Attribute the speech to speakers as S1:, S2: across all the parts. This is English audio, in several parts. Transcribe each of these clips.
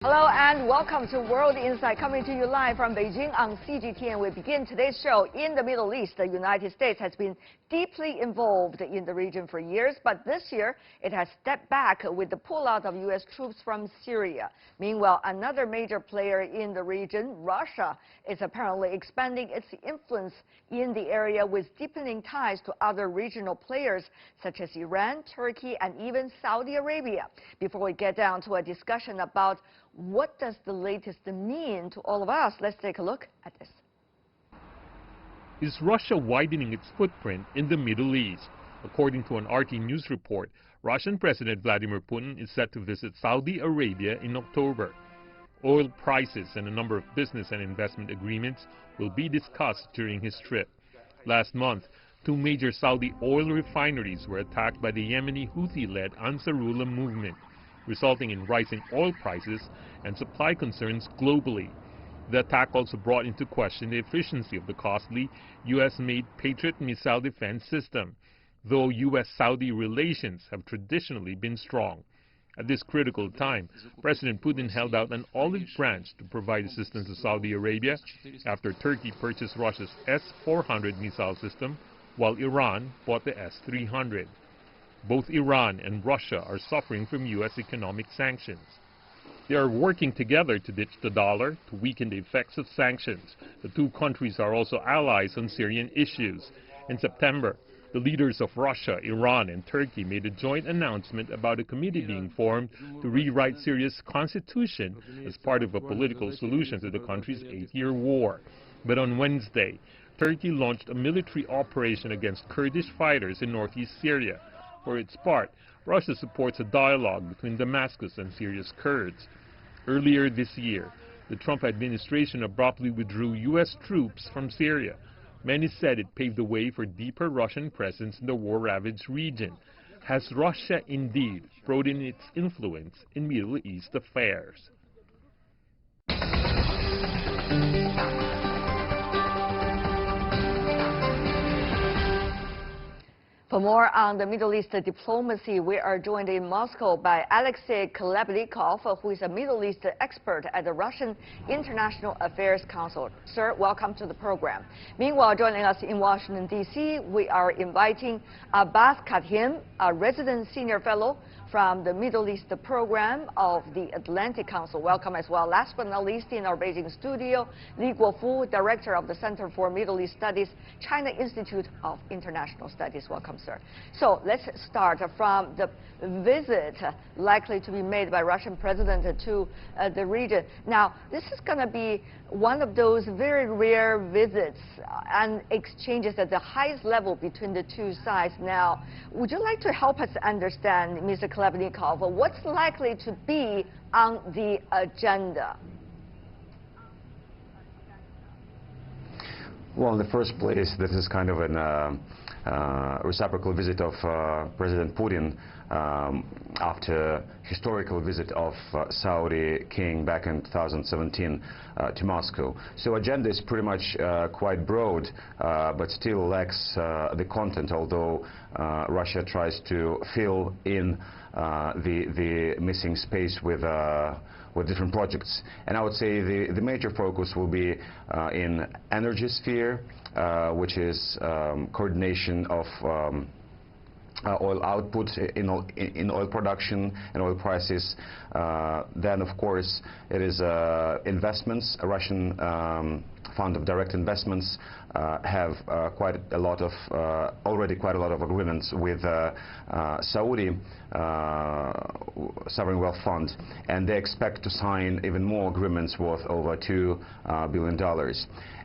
S1: Hello and welcome to World Insight, coming to you live from Beijing on CGTN. We begin today's show in the Middle East. The United States has been deeply involved in the region for years, but this year it has stepped back with the pullout of U.S. troops from Syria. Meanwhile, another major player in the region, Russia, is apparently expanding its influence in the area with deepening ties to other regional players such as Iran, Turkey, and even Saudi Arabia. Before we get down to a discussion about what does the latest mean to all of us, let's take a look at this.
S2: Is Russia widening its footprint in the Middle East? According to an RT News report, Russian President Vladimir Putin is set to visit Saudi Arabia in October. Oil prices and a number of business and investment agreements will be discussed during his trip. Last month, two major Saudi oil refineries were attacked by the Yemeni Houthi-led Ansarullah movement, resulting in rising oil prices and supply concerns globally. The attack also brought into question the efficiency of the costly U.S.-made Patriot missile defense system, though U.S.-Saudi relations have traditionally been strong. At this critical time, President Putin held out an olive branch to provide assistance to Saudi Arabia after Turkey purchased Russia's S-400 missile system, while Iran bought the S-300. Both Iran and Russia are suffering from U.S. economic sanctions. They are working together to ditch the dollar to weaken the effects of sanctions. The two countries are also allies on Syrian issues. In September, the leaders of Russia, Iran, and Turkey made a joint announcement about a committee being formed to rewrite Syria's constitution as part of a political solution to the country's 8-year war. But on Wednesday, Turkey launched a military operation against Kurdish fighters in northeast Syria. For its part, Russia supports a dialogue between Damascus and Syria's Kurds. Earlier this year, the Trump administration abruptly withdrew U.S. troops from Syria. Many said it paved the way for deeper Russian presence in the war-ravaged region. Has Russia indeed broadened its influence in Middle East affairs?
S1: For more on the Middle East diplomacy, we are joined in Moscow by Alexei Kolebnikov, who is a Middle East expert at the Russian International Affairs Council. Sir, welcome to the program. Meanwhile, joining us in Washington, D.C., we are inviting Abbas Khathem, a resident senior fellow from the Middle East program of the Atlantic Council. Welcome as well. Last but not least, in our Beijing studio, Li Guofu, director of the Center for Middle East Studies, China Institute of International Studies. Welcome, sir. So let's start from the visit likely to be made by Russian president to the region. Now, this is going to be one of those very rare visits and exchanges at the highest level between the two sides. Now, would you like to help us understand, Mr. Kolebnikov, what's likely to be on the agenda?
S3: Well, in the first place, this is kind of an reciprocal visit of President Putin after historical visit of Saudi king back in 2017 to Moscow. So agenda is pretty much quite broad, but still lacks the content, although Russia tries to fill in the missing space with different projects. And I would say the major focus will be in energy sphere, which is coordination of oil output in oil production and oil prices. Then, of course, it is investments. A Russian fund of direct investments have already quite a lot of agreements with Saudi sovereign wealth fund, and they expect to sign even more agreements worth over $2 billion.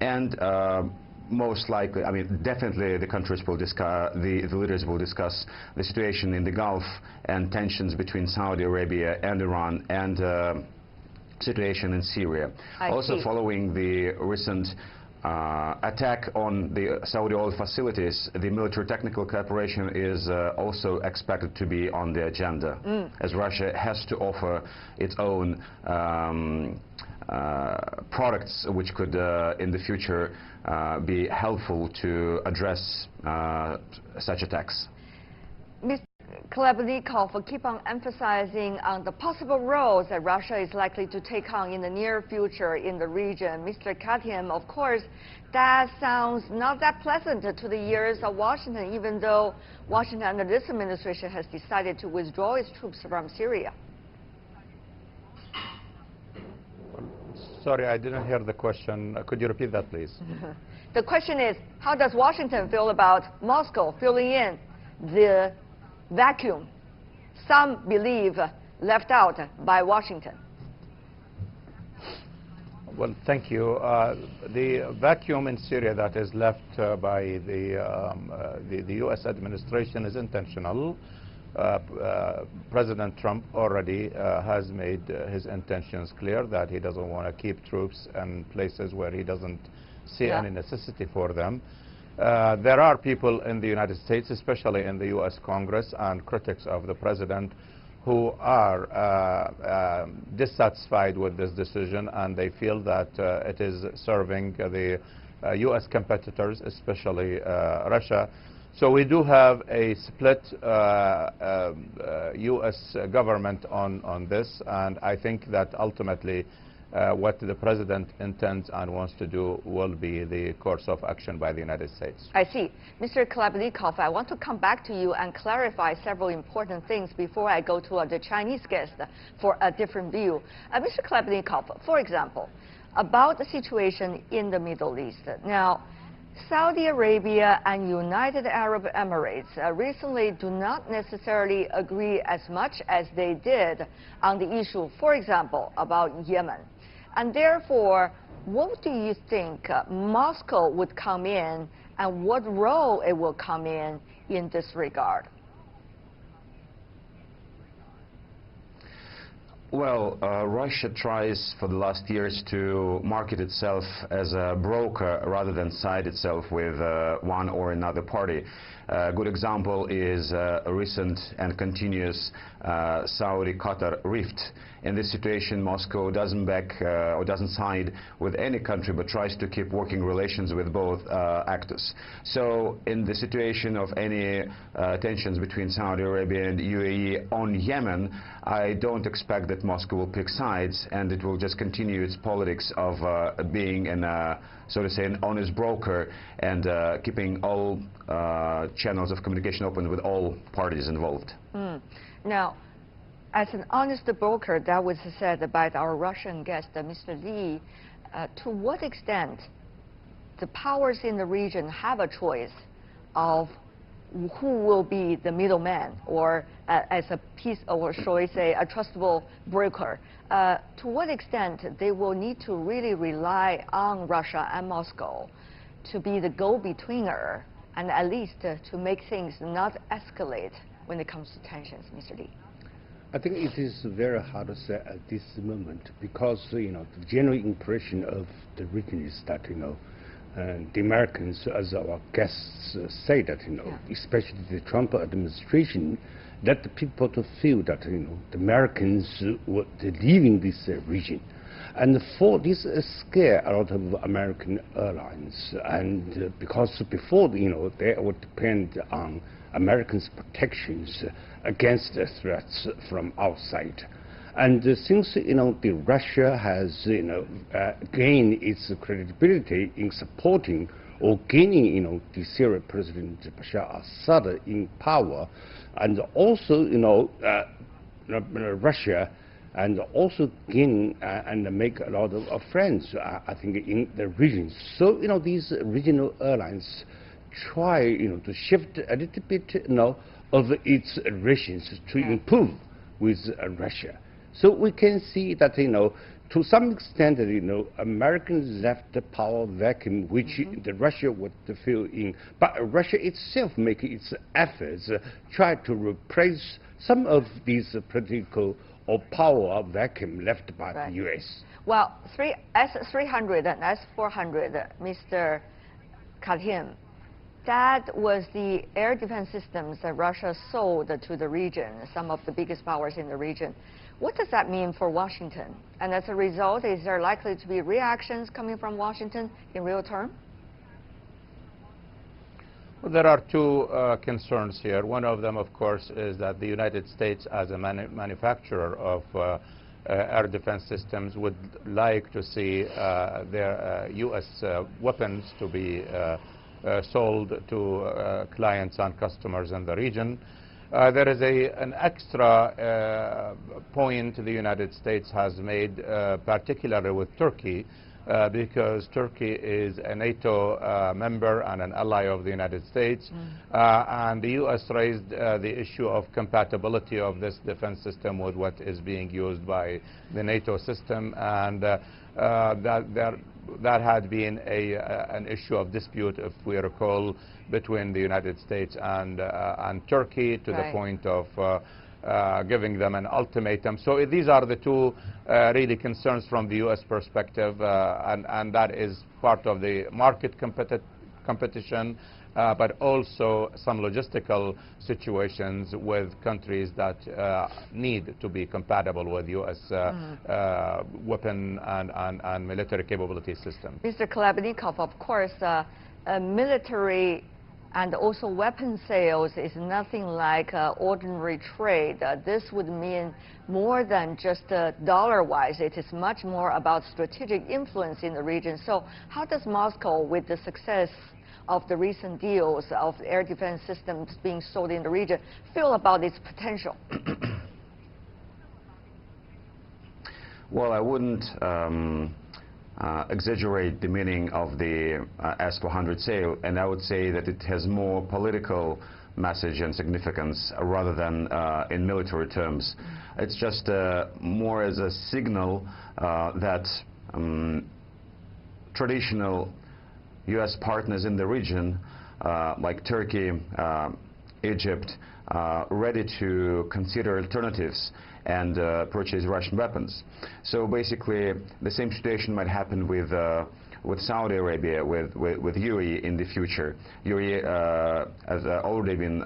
S3: And most likely, I mean, definitely the countries will discuss, the leaders will discuss the situation in the Gulf and tensions between Saudi Arabia and Iran and situation in Syria. Also, following the recent attack on the Saudi oil facilities, the military technical cooperation is also expected to be on the agenda, as Russia has to offer its own products which could in the future be helpful to address such attacks.
S1: Kolebnikov keep on emphasizing on the possible roles that Russia is likely to take on in the near future in the region. Mr. Katyem, of course, that sounds not that pleasant to the ears of Washington, even though Washington under this administration has decided to withdraw its troops from Syria.
S4: Sorry, I didn't hear the question. Could you repeat that, please?
S1: The question is, how does Washington feel about Moscow filling in the vacuum some believe left out by Washington?
S4: Well, thank you. The vacuum in Syria that is left by the U.S. administration is intentional. President Trump already has made his intentions clear that he doesn't want to keep troops in places where he doesn't see any necessity for them. There are people in the United States, especially in the U.S. Congress, and critics of the president who are dissatisfied with this decision, and they feel that it is serving the U.S. competitors, especially Russia. So we do have a split U.S. government on this, and I think that ultimately what the president intends and wants to do will be the course of action by the United States.
S1: I see. Mr. Kolebnikov, I want to come back to you and clarify several important things before I go to the Chinese guest for a different view. Mr. Kolebnikov, for example, about the situation in the Middle East. Now, Saudi Arabia and United Arab Emirates recently do not necessarily agree as much as they did on the issue, for example, about Yemen. And therefore, what do you think Moscow would come in and what role it will come in this regard?
S3: Well, Russia tries for the last years to market itself as a broker rather than side itself with one or another party. A good example is a recent and continuous Saudi-Qatar rift. In this situation, Moscow doesn't back or doesn't side with any country, but tries to keep working relations with both actors. So in the situation of any tensions between Saudi Arabia and UAE on Yemen, I don't expect that Moscow will pick sides, and it will just continue its politics of being so to say, an honest broker and keeping all channels of communication open with all parties involved.
S1: Now, as an honest broker, that was said by our Russian guest, Mr. Li, to what extent the powers in the region have a choice of who will be the middleman, or as a piece, or shall we say, a trustable broker? To what extent they will need to really rely on Russia and Moscow to be the go-betweener, and at least to make things not escalate when it comes to tensions, Mr. Li?
S5: I think it is very hard to say at this moment, because the general impression of the region is that the Americans, as our guests say, that especially the Trump administration, that the people to feel that the Americans were leaving this region, and for this scare a lot of American airlines, and because before they would depend on Americans' protections against the threats from outside. And since the Russia has gained its credibility in supporting or gaining the Syrian President Bashar al-Assad in power, and also Russia, and also gain and make a lot of friends, I think, in the region. So these regional airlines try to shift a little bit of its relations to improve with Russia. So we can see that to some extent Americans left the power vacuum which the Russia would fill in, but Russia itself make its efforts try to replace some of these political or power vacuum left by the U.S.
S1: Well, S-300 and S-400, Mr. Katyem, that was the air defense systems that Russia sold to the region, some of the biggest powers in the region. What does that mean for Washington? And as a result, is there likely to be reactions coming from Washington in real term?
S4: Well, there are two concerns here. One of them, of course, is that the United States, as a manufacturer of air defense systems, would like to see their U.S. Weapons to be sold to clients and customers in the region. There is an extra point the United States has made, particularly with Turkey, because Turkey is a NATO member and an ally of the United States, and the U.S. raised the issue of compatibility of this defense system with what is being used by the NATO system, and that had been an issue of dispute, if we recall, between the United States and Turkey, to the point of giving them an ultimatum. So these are the two really concerns from the U.S. perspective, and that is part of the market competition, but also some logistical situations with countries that need to be compatible with U.S. Weapon and military capability systems.
S1: Mr. Kolebnikov, of course, military and also weapon sales is nothing like ordinary trade. This would mean more than just dollar-wise. It is much more about strategic influence in the region. So how does Moscow, with the success of the recent deals of air defense systems being sold in the region, feel about its potential?
S3: Well, I wouldn't exaggerate the meaning of the S-400 sale, and I would say that it has more political message and significance rather than in military terms. It's just more as a signal that traditional U.S. partners in the region, like Turkey, Egypt, ready to consider alternatives and purchase Russian weapons. So basically, the same situation might happen with Saudi Arabia, with UAE in the future. UAE has already been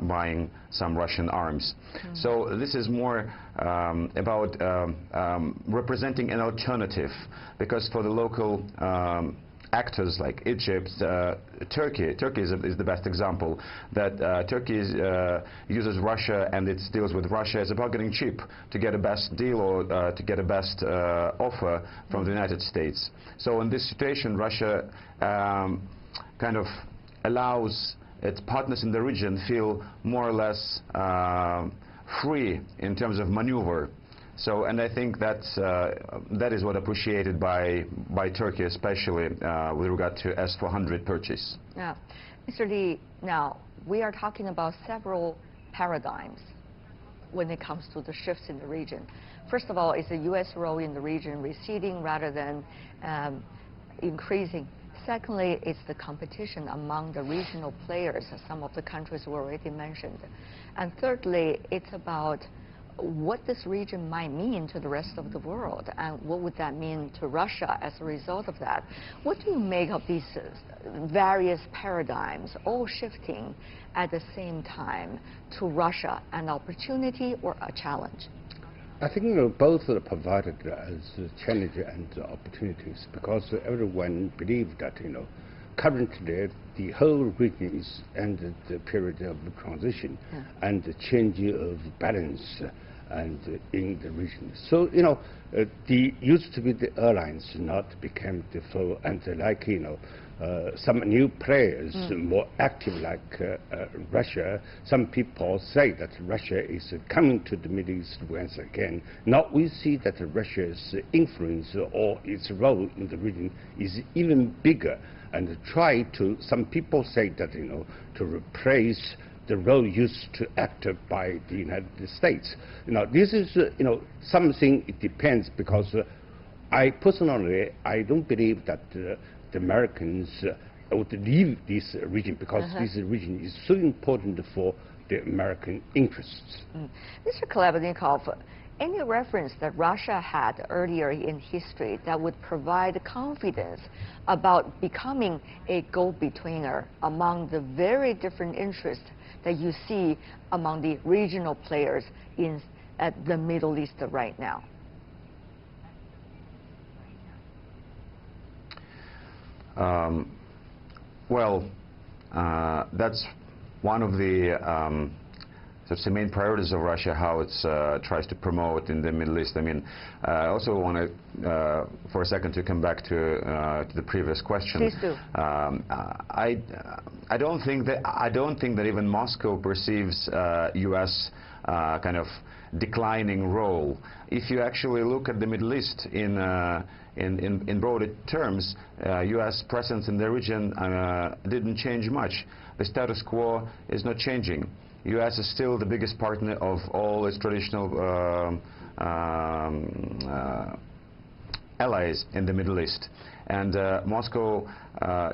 S3: buying some Russian arms. So this is more about representing an alternative, because for the local actors like Egypt, Turkey is the best example, that Turkey uses Russia and its deals with Russia as a bargaining chip to get a best deal or to get a best offer from the United States. So in this situation, Russia kind of allows its partners in the region feel more or less free in terms of maneuver. So, and I think that is what appreciated by Turkey, especially with regard to S-400 purchase.
S1: Yeah. Mr. Lee, now we are talking about several paradigms when it comes to the shifts in the region. First of all, is the U.S. role in the region receding rather than increasing? Secondly, it's the competition among the regional players, some of the countries were already mentioned. And thirdly, it's about what this region might mean to the rest of the world, and what would that mean to Russia as a result of that. What do you make of these various paradigms all shifting at the same time to Russia, an opportunity or a challenge?
S5: I think both are provided as challenge and opportunities, because everyone believes that currently the whole region is under the period of transition and the change of balance and in the region. So the used to be the airlines not became the full, and like some new players more active like Russia. Some people say that Russia is coming to the Middle East once again. Now we see that Russia's influence or its role in the region is even bigger, and try to, some people say that to replace the role used to act by the United States. This is something, it depends, because I personally don't believe that the Americans would leave this region, because this region is so important for the American interests.
S1: Mr. Kolebnikov, any reference that Russia had earlier in history that would provide confidence about becoming a go-betweener among the very different interests that you see among the regional players at the Middle East right now?
S3: Well, that's one of the main priorities of Russia, how it tries to promote in the Middle East. I mean, I also want to, for a second, to come back to the previous question.
S1: Please do.
S3: I don't think that even Moscow perceives U.S. Kind of declining role. If you actually look at the Middle East in broader terms, U.S. presence in the region didn't change much. The status quo is not changing. U.S. is still the biggest partner of all its traditional allies in the Middle East. And Moscow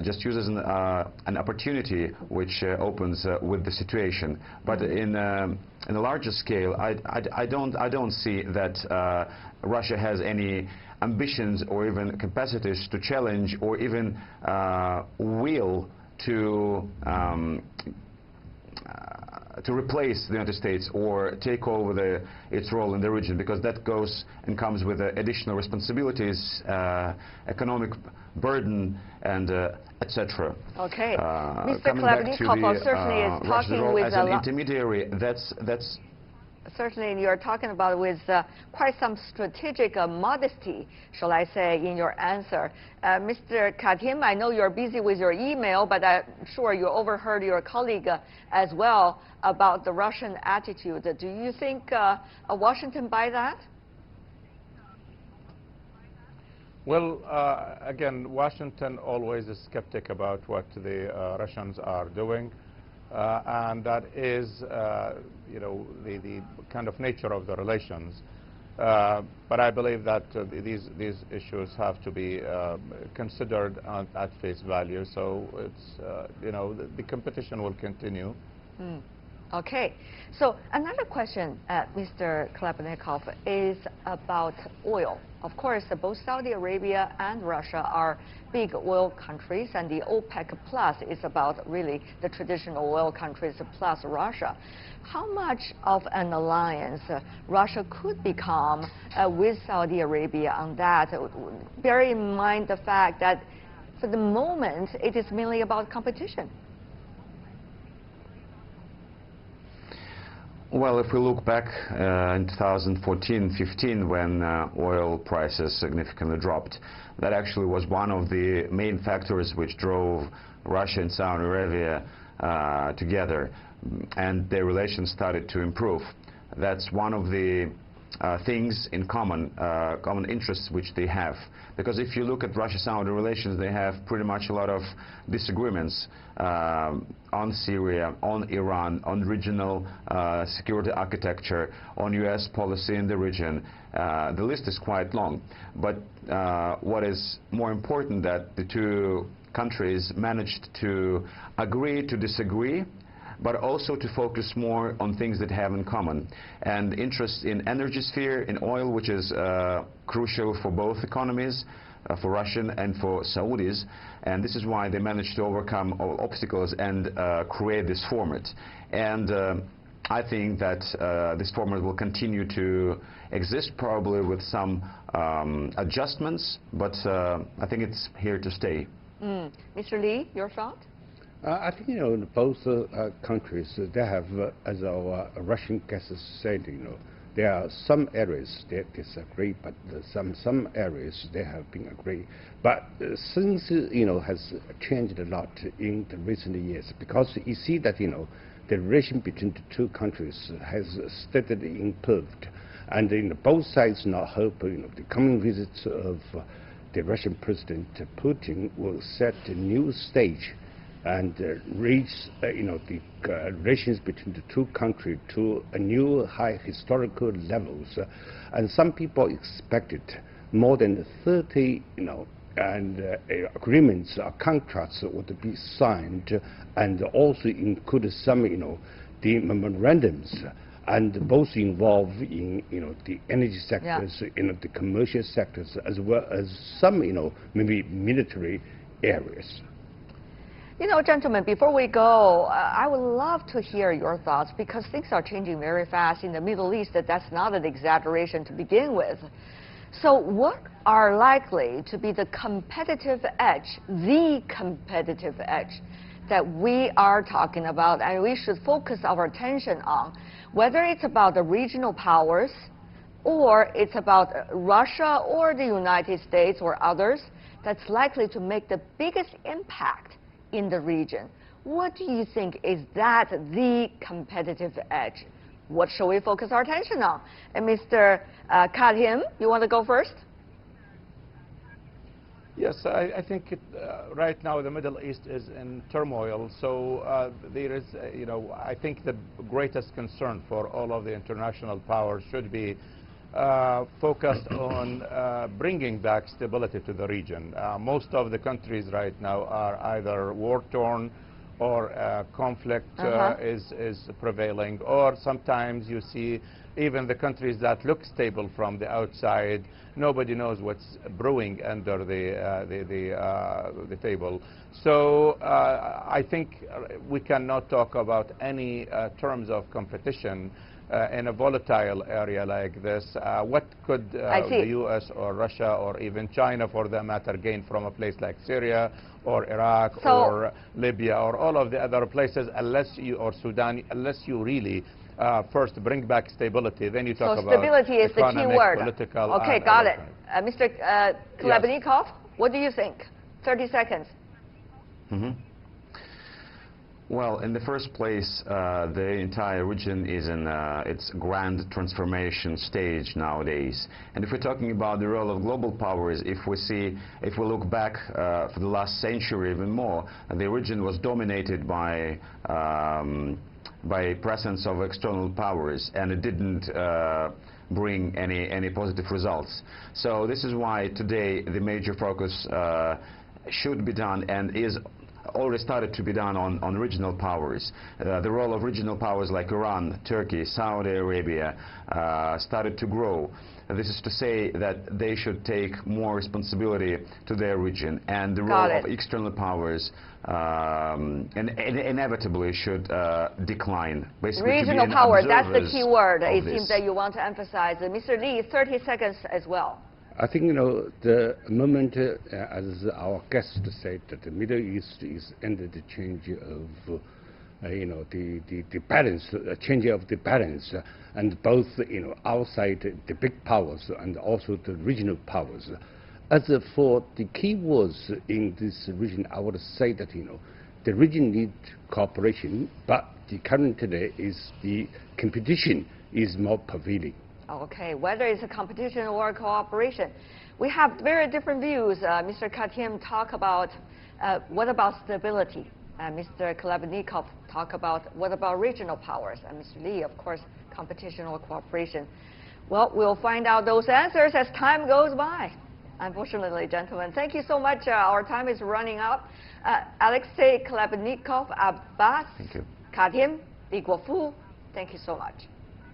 S3: just uses an opportunity which opens with the situation. But in a larger scale, I don't see that Russia has any ambitions or even capacities to challenge or even will to replace the United States or take over its role in the region, because that goes and comes with additional responsibilities, economic burden, and etc.
S1: Okay, Mr.
S3: Coming back to
S1: Kalabnikov certainly is talking with
S3: as an intermediary. That's
S1: certainly you're talking about with quite some strategic modesty, shall I say, in your answer. Mr. Katim, I know you're busy with your email, but I'm sure you overheard your colleague as well about the Russian attitude. Do you think Washington buy that?
S4: Well, again, Washington always is skeptic about what the Russians are doing. And that is, you know, the kind of nature of the relations. But I believe that these issues have to be considered at face value. So it's, you know, the competition will continue.
S1: Okay. So another question, Mr. Kalabnikov, is about oil. Of course, both Saudi Arabia and Russia are big oil countries, and the OPEC Plus is about really the traditional oil countries plus Russia. How much of an alliance Russia could become with Saudi Arabia on that? Bear in mind the fact that for the moment it is mainly about competition.
S3: Well, if we look back in 2014-15, when oil prices significantly dropped, that actually was one of the main factors which drove Russia and Saudi Arabia together, and their relations started to improve. That's one of the things in common interests which they have. Because if you look at Russia-Saudi relations, they have pretty much a lot of disagreements on Syria, on Iran, on regional security architecture, on U.S. policy in the region. The list is quite long. But what is more important, that the two countries managed to agree to disagree, but also to focus more on things that have in common. And interest in energy sphere, in oil, which is crucial for both economies, for Russian and for Saudis. And this is why they managed to overcome all obstacles and create this format. And I think that this format will continue to exist, probably with some adjustments, but I think it's here to stay.
S1: Mr. Lee, your thought?
S5: I think, you know, both countries, they have, as our Russian guests said, you know, there are some areas they disagree, but some areas they have been agree. But things, you know, has changed a lot in the recent years, because you see that, you know, the relation between the two countries has steadily improved, and you know, both sides now hope, you know, the coming visits of the Russian President Putin will set a new stage and raise, you know, the relations between the two countries to a new high historical levels. And some people expected more than 30, you know, and agreements or contracts would be signed, and also include some, you know, the memorandums, and both involve in, you know, the energy sectors, you know, the commercial sectors, as well as some, you know, maybe military areas.
S1: You know, gentlemen, before we go, I would love to hear your thoughts, because things are changing very fast in the Middle East. That's not an exaggeration to begin with. So what are likely to be the competitive edge that we are talking about and we should focus our attention on, whether it's about the regional powers or it's about Russia or the United States or others, that's likely to make the biggest impact in the region. What do you think is that the competitive edge? What shall we focus our attention on? And Mr. Katim, you want to go first?
S4: Yes, I think right now the Middle East is in turmoil, so there is, I think the greatest concern for all of the international powers should be focused on bringing back stability to the region. Most of the countries right now are either war-torn or conflict is prevailing, or sometimes you see even the countries that look stable from the outside, nobody knows what's brewing under the table. So I think we cannot talk about any terms of competition in a volatile area like this. What could the U.S. or Russia or even China, for that matter, gain from a place like Syria or Iraq or Libya or all of the other places, or Sudan, unless you really first bring back stability, then you talk about
S1: stability is the key word.
S4: Political,
S1: okay, got it. Mr. Kolebnikov, what do you think? 30 seconds.
S3: Well, in the first place, the entire region is in its grand transformation stage nowadays. And if we're talking about the role of global powers, if we look back for the last century even more, the region was dominated by presence of external powers, and it didn't bring any positive results. So this is why today the major focus should be done and is already started to be done on regional powers. The role of regional powers like Iran, Turkey, Saudi Arabia started to grow. This is to say that they should take more responsibility to their region, and the role of external powers inevitably should decline. Basically,
S1: regional powers, that's the key word. It seems that you want to emphasize. Mr. Lee, 30 seconds as well.
S5: I think, the moment, as our guest said, that the Middle East is under the change of, the balance, change of the balance, and both, outside the big powers and also the regional powers. As for the key words in this region, I would say that, the region needs cooperation, but the current today is the competition is more prevailing.
S1: Okay, whether it's a competition or cooperation. We have very different views. Mr. Katim talk about what about stability? Mr. Kolebnikov talk about what about regional powers? And Mr. Lee, of course, competition or cooperation. Well, we'll find out those answers as time goes by. Unfortunately, gentlemen, thank you so much. Our time is running out. Alexei Kolebnikov, Abbas, Katim, Li Guofu, thank you so much.